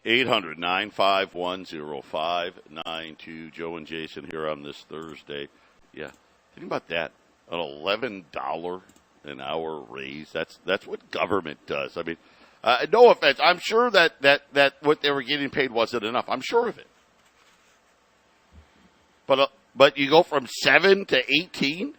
800-951-0592. Joe and Jason here on this Thursday. Yeah, think about that. An $11 an hour raise. That's what government does. I mean, no offense. I'm sure that what they were getting paid wasn't enough. I'm sure of it. But you go from 7 to 18?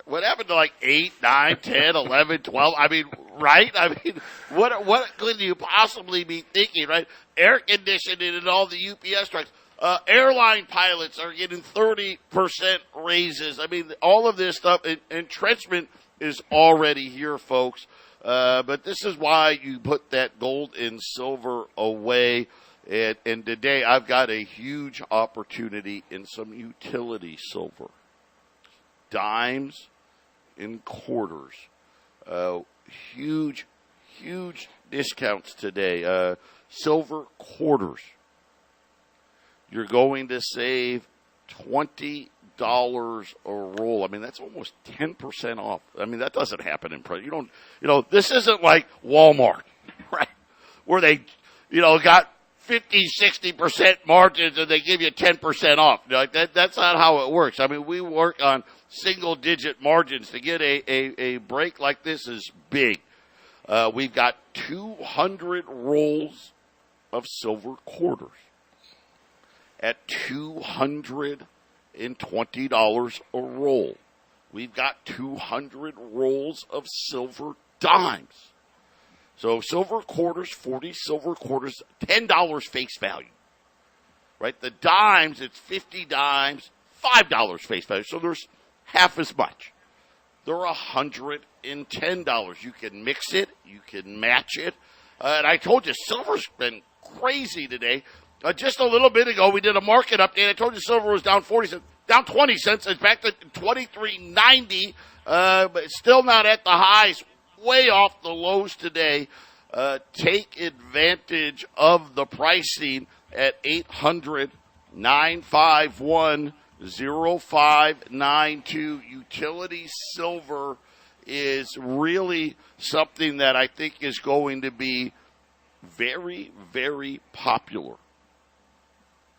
What happened to like 8, 9, 10, 11, 12? I mean, right? I mean, what could you possibly be thinking, right? Air conditioning and all the UPS trucks. Airline pilots are getting 30% raises. I mean, all of this stuff, entrenchment is already here, folks. But this is why you put that gold and silver away. And today I've got a huge opportunity in some utility silver. Dimes and quarters. Huge discounts today. Silver quarters. You're going to save $20 a roll. I mean, that's almost 10% off. I mean, that doesn't happen in price. This isn't like Walmart, right? Where they, got 50, 60% margins and they give you 10% off. Like that's not how it works. I mean, we work on single-digit margins. To get a break like this is big. We've got 200 rolls of silver quarters at $220 a roll. We've got 200 rolls of silver dimes. So silver quarters, 40 silver quarters, $10 face value. Right? The dimes, it's 50 dimes, $5 face value. So there's half as much. They're $110. You can mix it. You can match it. And I told you, silver's been crazy today. Just a little bit ago, we did a market update. I told you silver was down 40 cents, down 20 cents. It's back to $23.90, but it's still not at the highs. Way off the lows today. Take advantage of the pricing at 800-951-0592. Utility silver is really something that I think is going to be very, very popular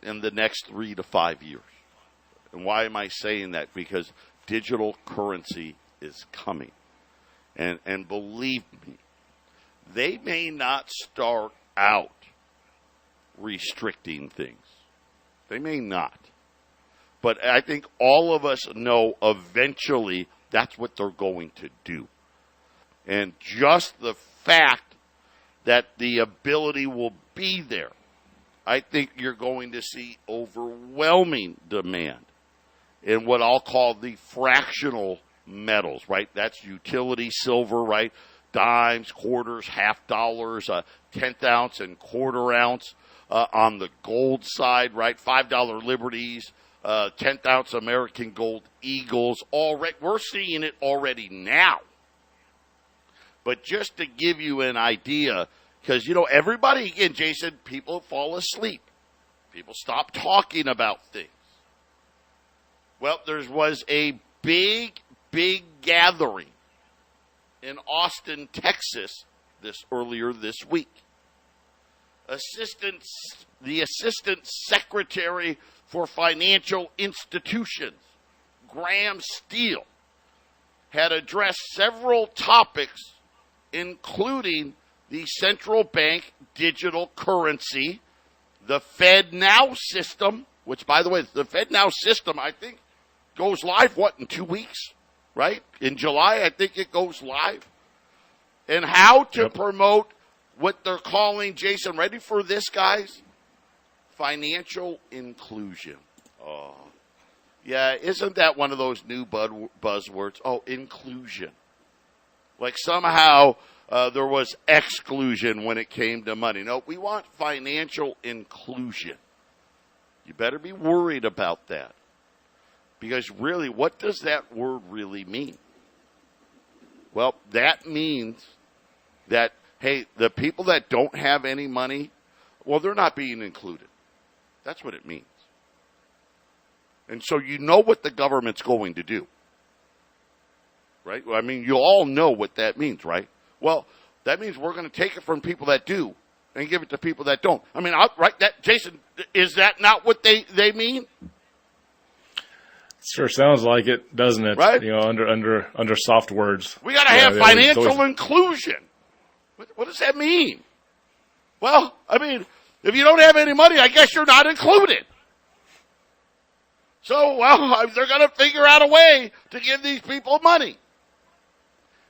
in the next 3 to 5 years. And why am I saying that? Because digital currency is coming. And believe me, they may not start out restricting things. They may not. But I think all of us know eventually that's what they're going to do. And just the fact that the ability will be there, I think you're going to see overwhelming demand in what I'll call the fractional metals, right? That's utility silver, right? Dimes, quarters, half dollars, 10th ounce and quarter ounce. On the gold side, right? $5 Liberties, 10th ounce American Gold Eagles. Already, we're seeing it already now. But just to give you an idea, because, everybody, again, Jason, people fall asleep. People stop talking about things. Well, there was a big gathering in Austin, Texas, earlier this week. The Assistant Secretary for Financial Institutions, Graham Steele, had addressed several topics, including the central bank digital currency, the FedNow system, which, by the way, the FedNow system, I think, goes live, in 2 weeks, right? In July, I think it goes live. And how to promote what they're calling, Jason, ready for this, guys? Financial inclusion. Oh, yeah, isn't that one of those new buzzwords? Oh, inclusion. Like somehow there was exclusion when it came to money. No, we want financial inclusion. You better be worried about that. Because really, what does that word really mean? Well, that means that, hey, the people that don't have any money, well, they're not being included. That's what it means. And so you know what the government's going to do. Right? I mean, you all know what that means, right? Well, that means we're going to take it from people that do, and give it to people that don't. I mean, right? That Jason, is that not what they mean? Sure sounds like it, doesn't it? Right? Under soft words. We got to have financial inclusion. What does that mean? Well, I mean, if you don't have any money, I guess you're not included. So, well, they're going to figure out a way to give these people money.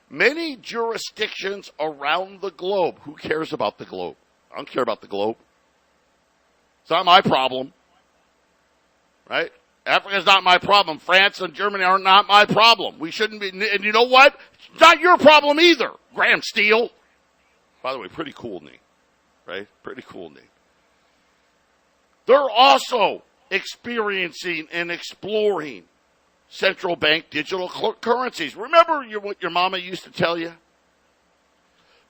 Many jurisdictions around the globe. Who cares about the globe? I don't care about the globe. It's not my problem. Right? Africa's not my problem. France and Germany are not my problem. We shouldn't be. And you know what? It's not your problem either, Graham Steele. By the way, pretty cool name. Right? Pretty cool name. They're also experiencing and exploring central bank digital currencies. Remember what your mama used to tell you?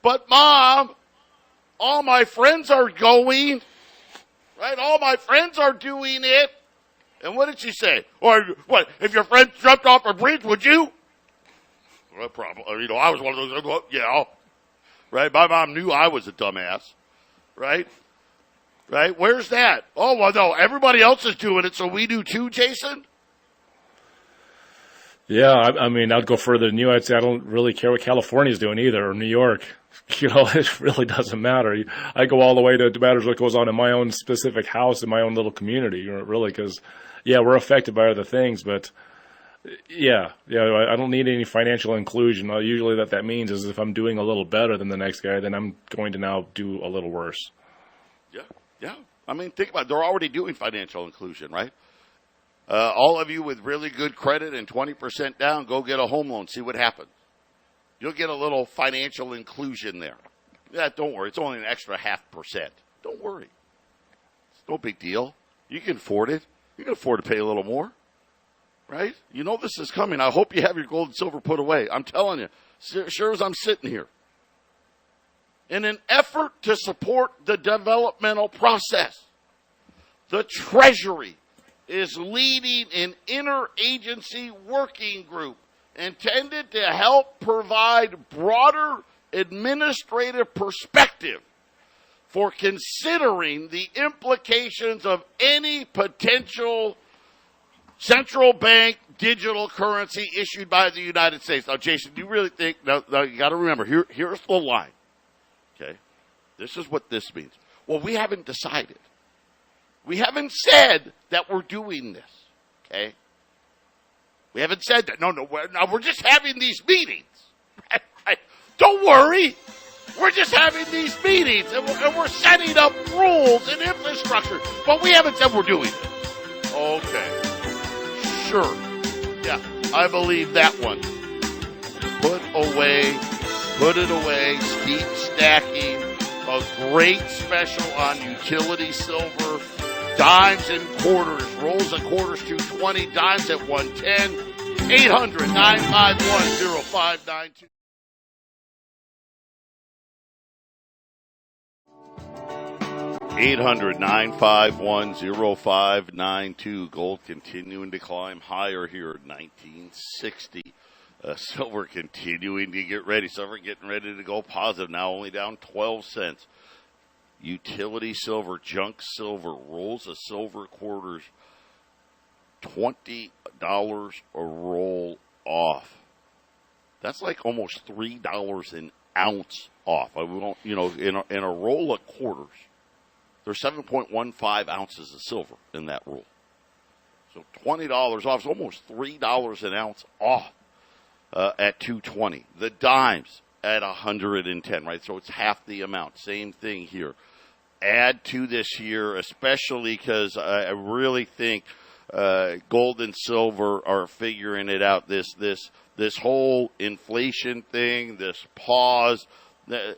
But, Mom, all my friends are going. Right? All my friends are doing it. And what did she say? Or what? If your friend jumped off a bridge, would you? Well, probably. I was one of those. Well, yeah. Right? My mom knew I was a dumbass. Right? Right? Where's that? Oh, well, no. Everybody else is doing it, so we do too, Jason? Yeah, I mean, I'd go further than you. I'd say I don't really care what California's doing either, or New York. It really doesn't matter. I go all the way to it matters what goes on in my own specific house, in my own little community, really, because, yeah, we're affected by other things, but, yeah, I don't need any financial inclusion. Usually that means is if I'm doing a little better than the next guy, then I'm going to now do a little worse. Yeah. I mean, think about it. They're already doing financial inclusion, right? All of you with really good credit and 20% down, go get a home loan. See what happens. You'll get a little financial inclusion there. Yeah, don't worry. It's only an extra 0.5%. Don't worry. It's no big deal. You can afford it. You can afford to pay a little more, right? You know this is coming. I hope you have your gold and silver put away. I'm telling you, sure as I'm sitting here. In an effort to support the developmental process, the Treasury is leading an interagency working group intended to help provide broader administrative perspective for considering the implications of any potential central bank digital currency issued by the United States. Now, Jason, do you really think, now you got to remember, here's the line, okay? This is what this means. Well, we haven't decided. We haven't said that we're doing this, okay? We haven't said that. No, we're just having these meetings. Don't worry. We're just having these meetings, and we're setting up rules and infrastructure. But we haven't said we're doing it. Okay. Sure. Yeah, I believe that one. Put it away, keep stacking. A great special on utility silver. Dimes and quarters, rolls and quarters 220, dimes at 110, 800-951-0592. $800-951-0592. Gold continuing to climb higher here at 1960. Silver continuing to get ready. Silver getting ready to go positive now, only down 12 cents. Utility silver, junk silver, rolls of silver quarters, $20 a roll off. That's like almost $3 an ounce off. We don't, in a roll of quarters, there's 7.15 ounces of silver in that roll. So $20 off is almost $3 an ounce off at 220. The dimes at 110, right? So it's half the amount. Same thing here. Add to this year, especially because I really think gold and silver are figuring it out. This whole inflation thing, this pause,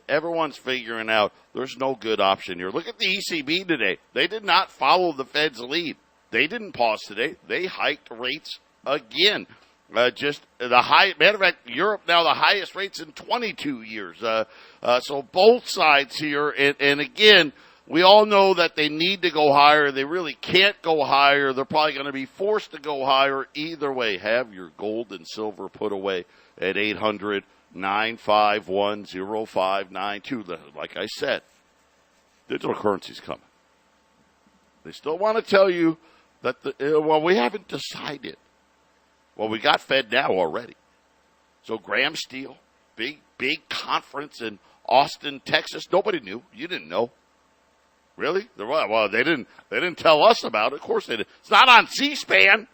everyone's figuring out there's no good option here. Look at the ECB today. They did not follow the Fed's lead. They didn't pause today. They hiked rates again. Just the high, matter of fact, Europe now the highest rates in 22 years. So both sides here, and again, we all know that they need to go higher. They really can't go higher. They're probably going to be forced to go higher. Either way, have your gold and silver put away at 800-951-0592. Like I said, Digital currency's coming. They still want to tell you that, we haven't decided. Well, we got Fed now already. So Graham Steele, big conference in Austin, Texas. Nobody knew. You didn't know. Really? Well, they didn't tell us about it. Of course they did. It's not on C-SPAN.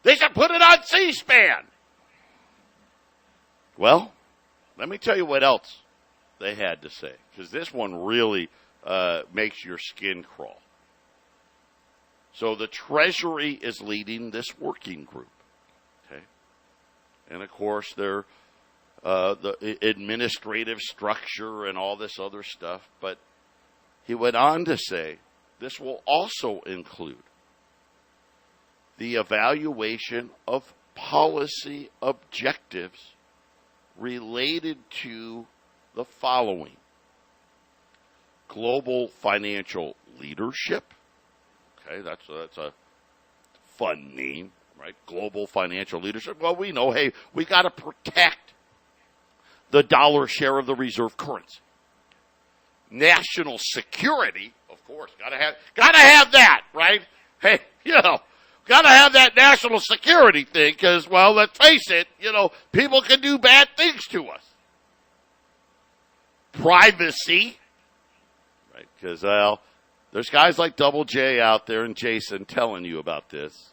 They should put it on C-SPAN. Well, let me tell you what else they had to say, because this one really makes your skin crawl. So the Treasury is leading this working group. Okay, and of course they're the administrative structure and all this other stuff, but he went on to say this will also include the evaluation of policy objectives related to the following: global financial leadership. Okay, that's a fun name, right? Global financial leadership. Well, we know, hey, we got to protect the dollar share of the reserve currency. National security, of course, gotta have that, right? Hey, gotta have that national security thing, because, well, let's face it, people can do bad things to us. Privacy, right? Because, there's guys like Double J out there and Jason telling you about this,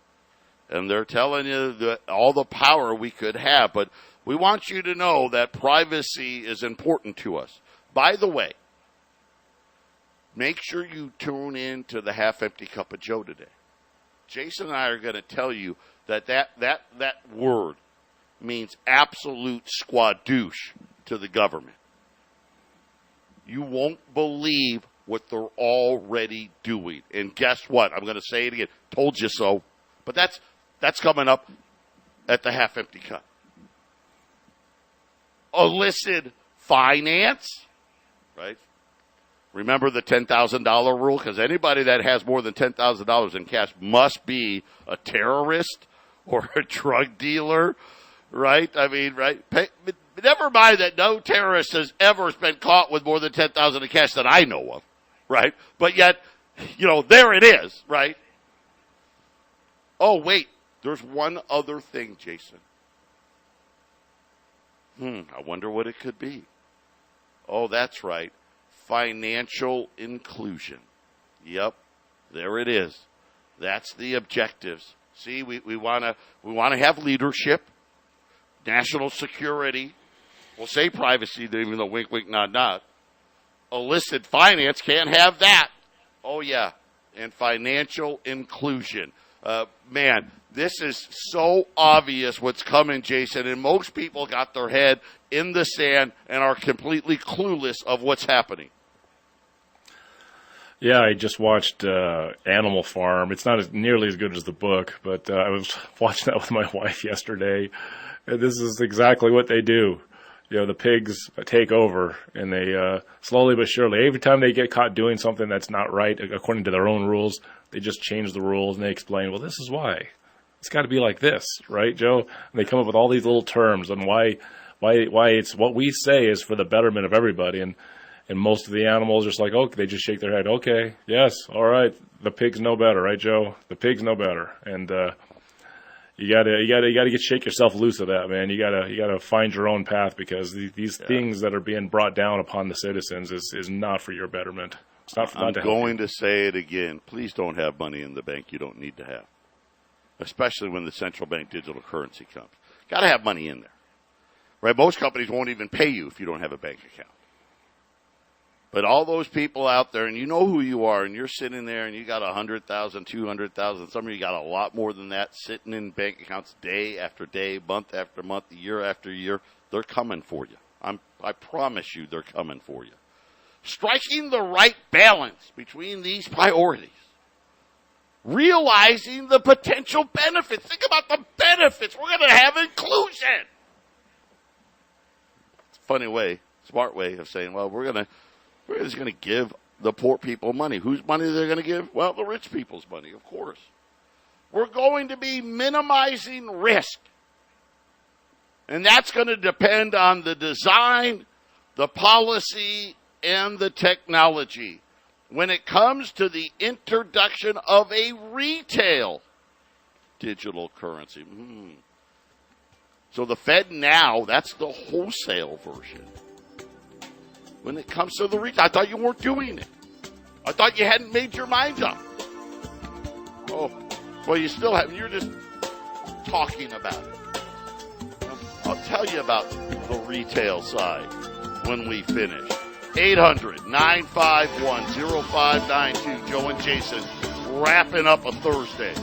and they're telling you that all the power we could have, but we want you to know that privacy is important to us. By the way, make sure you tune in to the Half-Empty Cup of Joe today. Jason and I are going to tell you that word means absolute squadouche to the government. You won't believe what they're already doing. And guess what? I'm going to say it again. Told you so. But that's coming up at the Half-Empty Cup. Illicit finance, right? Remember the $10,000 rule? Because anybody that has more than $10,000 in cash must be a terrorist or a drug dealer, right? I mean, right? Never mind that no terrorist has ever been caught with more than $10,000 in cash that I know of, right? But yet, there it is, right? Oh, wait, there's one other thing, Jason. I wonder what it could be. Oh, that's right. Financial inclusion. Yep, there it is. That's the objectives. See, we want to have leadership, national security. We'll say privacy, even though wink, wink, nod, nod. Illicit finance can't have that. Oh yeah, and financial inclusion. Man, this is so obvious what's coming, Jason, and most people got their head in the sand and are completely clueless of what's happening. Yeah, I just watched Animal Farm. It's not nearly as good as the book, but I was watching that with my wife yesterday, and this is exactly what they do. The pigs take over, and they slowly but surely, every time they get caught doing something that's not right according to their own rules, they just change the rules, and they explain, well, this is why. It's got to be like this, right, Joe? And they come up with all these little terms on why it's what we say is for the betterment of everybody. And most of the animals are just like, okay, they just shake their head. Okay, yes, all right. The pigs know better, right, Joe? The pigs know better. And you gotta shake yourself loose of that, man. You gotta find your own path, because these things that are being brought down upon the citizens is not for your betterment. It's not for I'm going to say it again. Please don't have money in the bank you don't need to have, especially when the central bank digital currency comes. Got to have money in there, right? Most companies won't even pay you if you don't have a bank account. But all those people out there, and you know who you are, and you're sitting there and you got 100,000, 200,000, some of you got a lot more than that sitting in bank accounts day after day, month after month, year after year. They're coming for you. I promise you they're coming for you. Striking the right balance between these priorities. Realizing the potential benefits. Think about the benefits. We're going to have inclusion. It's a funny way, smart way of saying, well, we're just going to give the poor people money. Whose money are they going to give? Well, the rich people's money, of course. We're going to be minimizing risk. And that's going to depend on the design, the policy, and the technology when it comes to the introduction of a retail digital currency. So the Fed now, that's the wholesale version. When it comes to the retail, I thought you weren't doing it. I thought you hadn't made your mind up. Oh, well, you still haven't. You're just talking about it. I'll tell you about the retail side when we finish. 800-951-0592. Joe and Jason wrapping up a Thursday.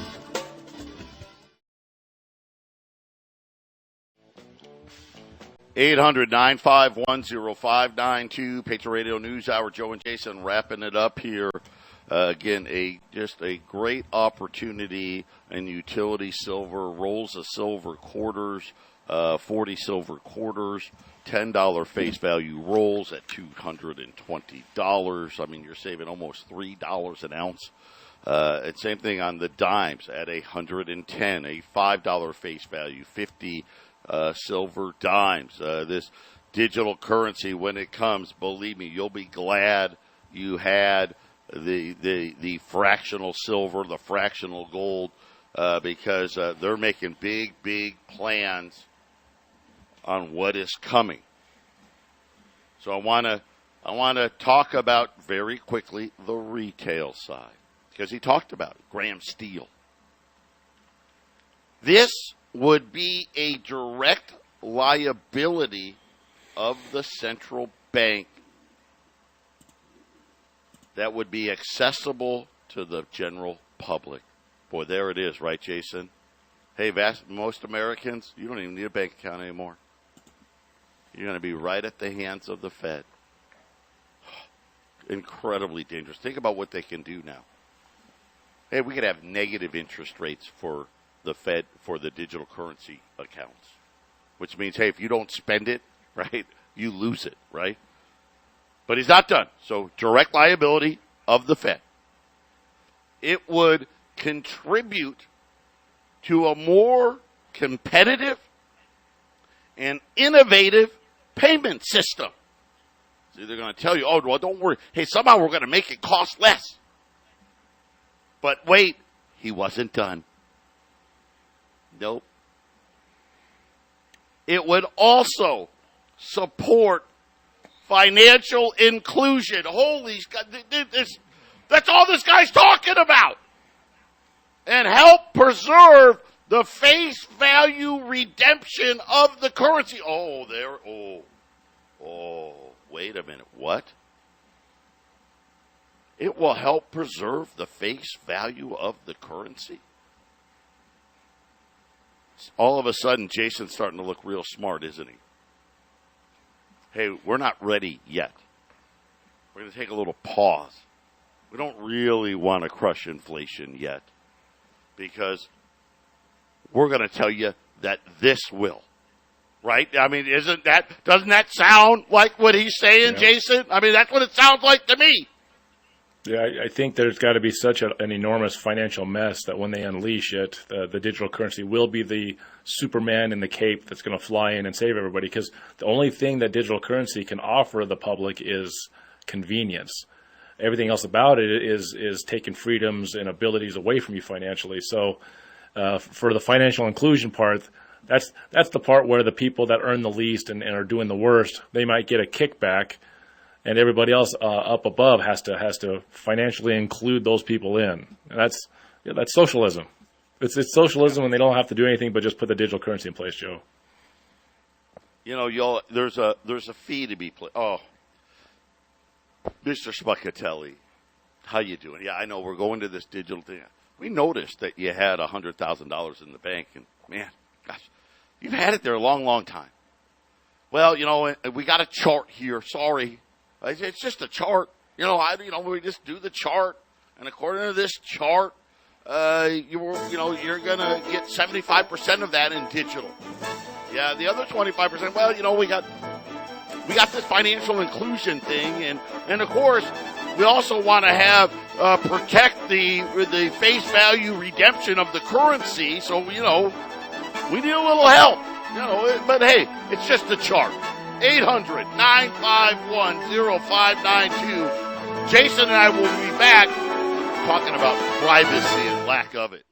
(800-951-0592). Patriot Radio News Hour. Joe and Jason wrapping it up here. Again, just a great opportunity in utility silver, rolls of silver quarters, 40 silver quarters, $10 face value rolls at $220. I mean, you're saving almost $3 an ounce. And same thing on the dimes at $110, a $5 face value, 50 silver dimes. This digital currency, when it comes, believe me, you'll be glad you had the fractional silver, the fractional gold, because they're making big plans on what is coming. So I want to talk about very quickly the retail side, because he talked about it. Graham Steele. This would be a direct liability of the central bank that would be accessible to the general public. Boy, there it is, right, Jason? Hey, most Americans, you don't even need a bank account anymore. You're going to be right at the hands of the Fed. Incredibly dangerous. Think about what they can do now. Hey, we could have negative interest rates for the Fed for the digital currency accounts, which means, hey, if you don't spend it, right, you lose it, right? But he's not done. So direct liability of the Fed. It would contribute to a more competitive and innovative payment system. See, they're going to tell you, oh, well, don't worry. Hey, somehow we're going to make it cost less. But wait, he wasn't done. Nope. It would also support financial inclusion. Holy God, that's all this guy's talking about. And help preserve the face value redemption of the currency. Wait a minute. What? It will help preserve the face value of the currency? All of a sudden, Jason's starting to look real smart, isn't he? Hey, we're not ready yet. We're going to take a little pause. We don't really want to crush inflation yet, because we're going to tell you that this will. Right? I mean, doesn't that sound like what he's saying, yeah. Jason? I mean, that's what it sounds like to me. Yeah, I think there's got to be such an enormous financial mess that when they unleash it, the digital currency will be the Superman in the cape that's going to fly in and save everybody, because the only thing that digital currency can offer the public is convenience. Everything else about it is taking freedoms and abilities away from you financially. So for the financial inclusion part, that's the part where the people that earn the least and are doing the worst, they might get a kickback, and everybody else up above has to financially include those people in. And that's socialism. It's socialism when they don't have to do anything but just put the digital currency in place, Joe. You know, there's a fee to be played. Oh, Mr. Spacatelli, how you doing? Yeah, I know we're going to this digital thing. We noticed that you had $100,000 in the bank, and man, gosh, you've had it there a long, long time. Well, you know, we got a chart here. Sorry. It's just a chart. We just do the chart, and according to this chart, you're going to get 75% of that in digital. Yeah, the other 25%. Well, we got this financial inclusion thing, and of course, we also want to have protect the face value redemption of the currency. So we need a little help. But hey, it's just a chart. 800-951-0592. Jason and I will be back talking about privacy and lack of it.